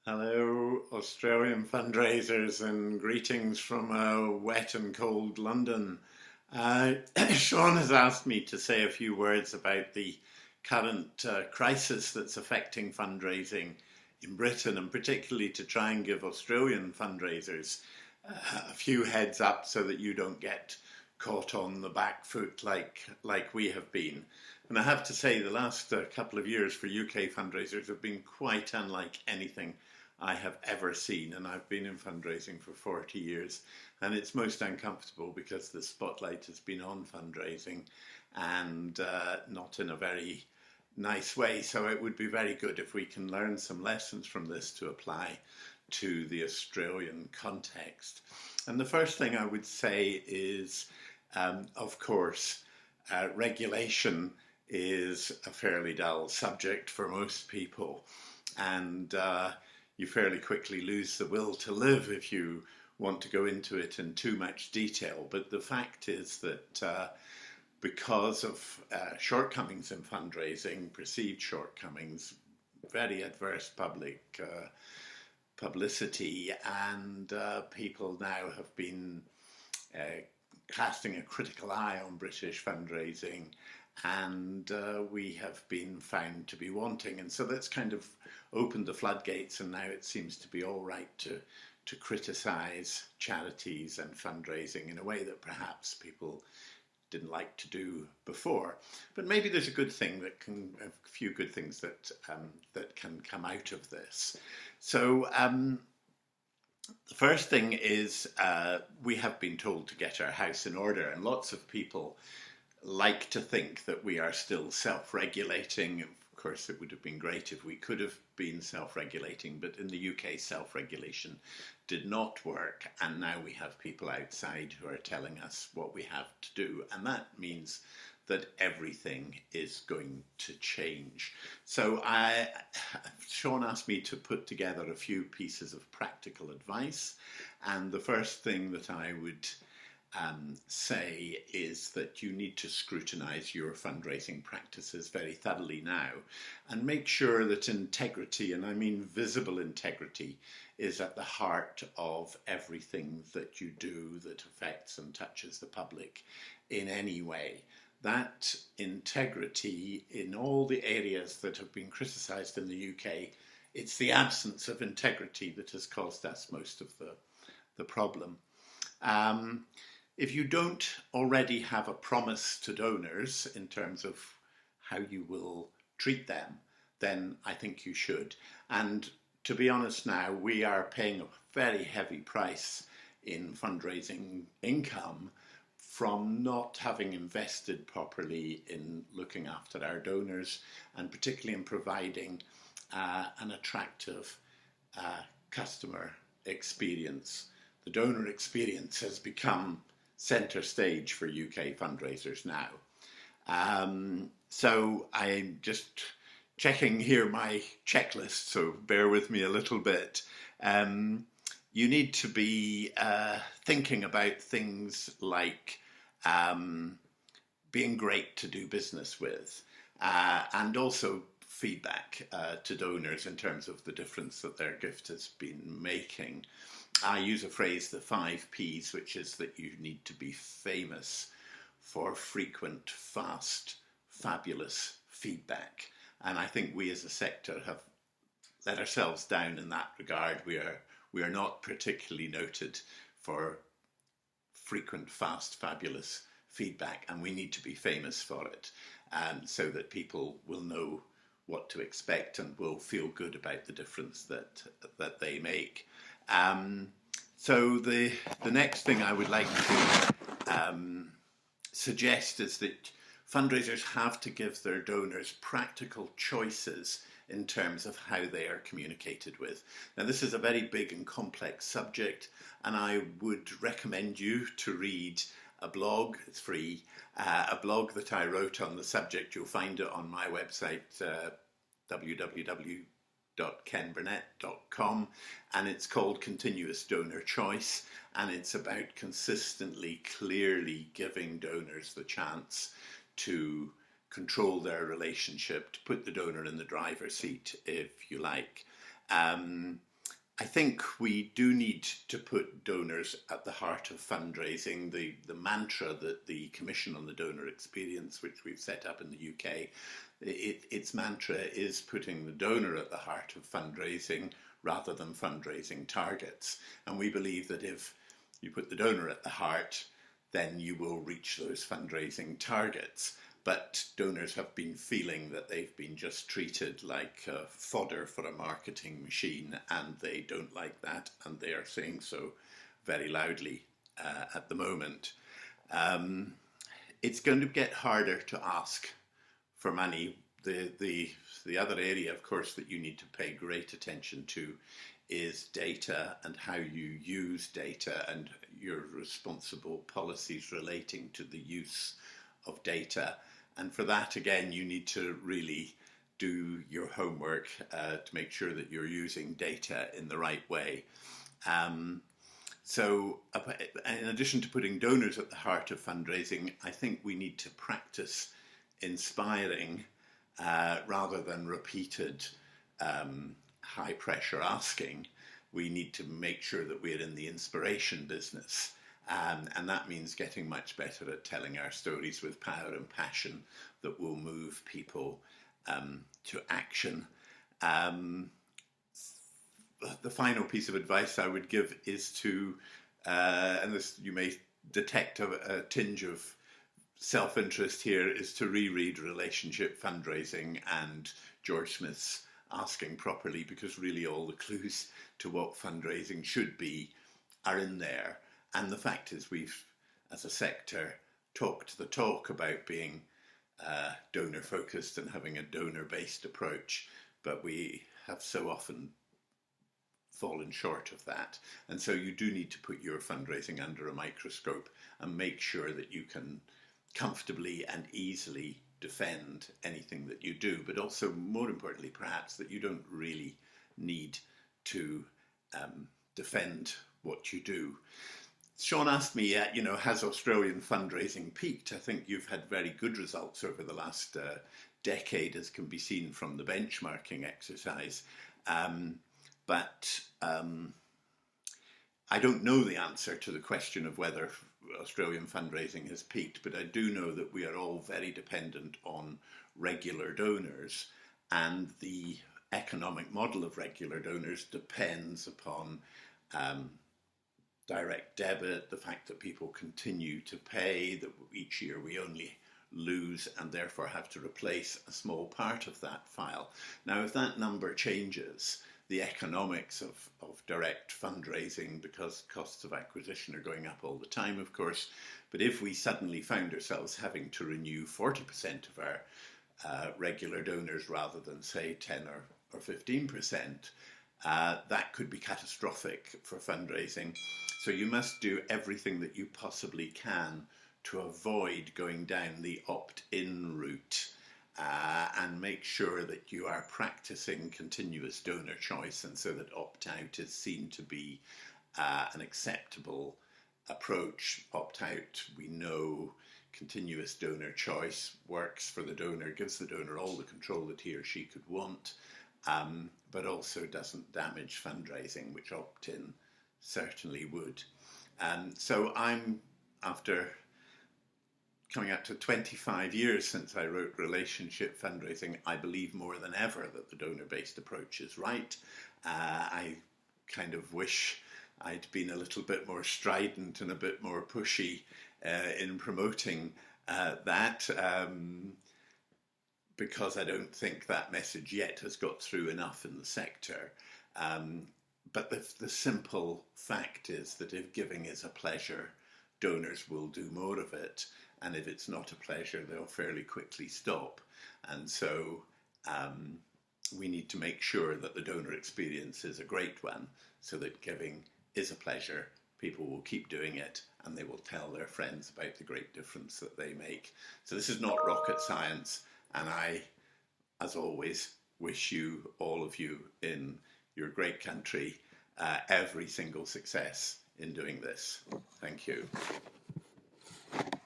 Hello, Australian fundraisers, and greetings from wet and cold London. Sean has asked me to say a few words about the current crisis that's affecting fundraising in Britain, and particularly to try and give Australian fundraisers a few heads up so that you don't get caught on the back foot like we have been. And I have to say, the last couple of years for UK fundraisers have been quite unlike anything I have ever seen, and I've been in fundraising for 40 years, and it's most uncomfortable because the spotlight has been on fundraising and not in a very nice way. So it would be very good if we can learn some lessons from this to apply to the Australian context. And the first thing I would say is, of course, regulation is a fairly dull subject for most people, and you fairly quickly lose the will to live if you want to go into it in too much detail. But the fact is that because of shortcomings in fundraising, perceived shortcomings, very adverse public publicity, and people now have been casting a critical eye on British fundraising, and we have been found to be wanting. And so that's kind of opened the floodgates, and now it seems to be all right to criticise charities and fundraising in a way that perhaps people didn't like to do before. But maybe there's a few good things that can come out of this. So the first thing is we have been told to get our house in order, and lots of people like to think that we are still self-regulating. Of course, it would have been great if we could have been self-regulating, but in the UK, self-regulation did not work, and now we have people outside who are telling us what we have to do, and that means that everything is going to change. So Sean asked me to put together a few pieces of practical advice, and the first thing that I would say is that you need to scrutinise your fundraising practices very thoroughly now and make sure that integrity, and I mean visible integrity, is at the heart of everything that you do that affects and touches the public in any way. That integrity in all the areas that have been criticised in the UK, it's the absence of integrity that has caused us most of the problem. If you don't already have a promise to donors in terms of how you will treat them, then I think you should. And to be honest now, we are paying a very heavy price in fundraising income from not having invested properly in looking after our donors, and particularly in providing an attractive customer experience. The donor experience has become centre stage for UK fundraisers now. So I'm just checking here my checklist, so bear with me a little bit. You need to be thinking about things like being great to do business with, and also feedback to donors in terms of the difference that their gift has been making. I use a phrase, the 5 Ps, which is that you need to be famous for frequent, fast, fabulous feedback. And I think we as a sector have let ourselves down in that regard. We are not particularly noted for frequent, fast, fabulous feedback, and we need to be famous for it, so that people will know what to expect and will feel good about the difference that they make. So the next thing I would like to suggest is that fundraisers have to give their donors practical choices in terms of how they are communicated with. Now, this is a very big and complex subject, and I would recommend you to read a blog. It's free, a blog that I wrote on the subject. You'll find it on my website, www.kenburnett.com, and it's called Continuous Donor Choice, and it's about consistently, clearly giving donors the chance to control their relationship, to put the donor in the driver's seat, if you like. I think we do need to put donors at the heart of fundraising. The mantra that the Commission on the Donor Experience, which we've set up in the UK, its mantra is putting the donor at the heart of fundraising rather than fundraising targets. And we believe that if you put the donor at the heart, then you will reach those fundraising targets. But donors have been feeling that they've been just treated like fodder for a marketing machine, and they don't like that, and they are saying so very loudly at the moment. It's going to get harder to ask for money. The other area, of course, that you need to pay great attention to is data and how you use data and your responsible policies relating to the use of data. And for that, again, you need to really do your homework to make sure that you're using data in the right way. So in addition to putting donors at the heart of fundraising, I think we need to practice inspiring rather than repeated high pressure asking. We need to make sure that we're in the inspiration business. And that means getting much better at telling our stories with power and passion that will move people to action. The final piece of advice I would give is to, and this you may detect a tinge of self-interest here, is to reread Relationship Fundraising and George Smith's Asking Properly, because really all the clues to what fundraising should be are in there. And the fact is, we've, as a sector, talked the talk about being donor-focused and having a donor-based approach, but we have so often fallen short of that. And so you do need to put your fundraising under a microscope and make sure that you can comfortably and easily defend anything that you do, but also, more importantly, perhaps, that you don't really need to defend what you do. Sean asked me, has Australian fundraising peaked? I think you've had very good results over the last decade, as can be seen from the benchmarking exercise. But I don't know the answer to the question of whether Australian fundraising has peaked, but I do know that we are all very dependent on regular donors, and the economic model of regular donors depends upon direct debit, the fact that people continue to pay, that each year we only lose and therefore have to replace a small part of that file. Now, if that number changes, the economics of direct fundraising, because costs of acquisition are going up all the time, of course, but if we suddenly found ourselves having to renew 40% of our regular donors rather than, say, 10 or 15%, that could be catastrophic for fundraising. So you must do everything that you possibly can to avoid going down the opt-in route, and make sure that you are practicing continuous donor choice, and so that opt-out is seen to be an acceptable approach. Opt-out, we know, continuous donor choice works for the donor, gives the donor all the control that he or she could want, but also doesn't damage fundraising, which opt-in certainly would. So I'm, after coming up to 25 years since I wrote Relationship Fundraising, I believe more than ever that the donor-based approach is right. I kind of wish I'd been a little bit more strident and a bit more pushy in promoting that, because I don't think that message yet has got through enough in the sector. But the simple fact is that if giving is a pleasure, donors will do more of it. And if it's not a pleasure, they'll fairly quickly stop. And so we need to make sure that the donor experience is a great one, so that giving is a pleasure. People will keep doing it, and they will tell their friends about the great difference that they make. So this is not rocket science. And I, as always, wish you, all of you in your great country, every single success in doing this. Thank you.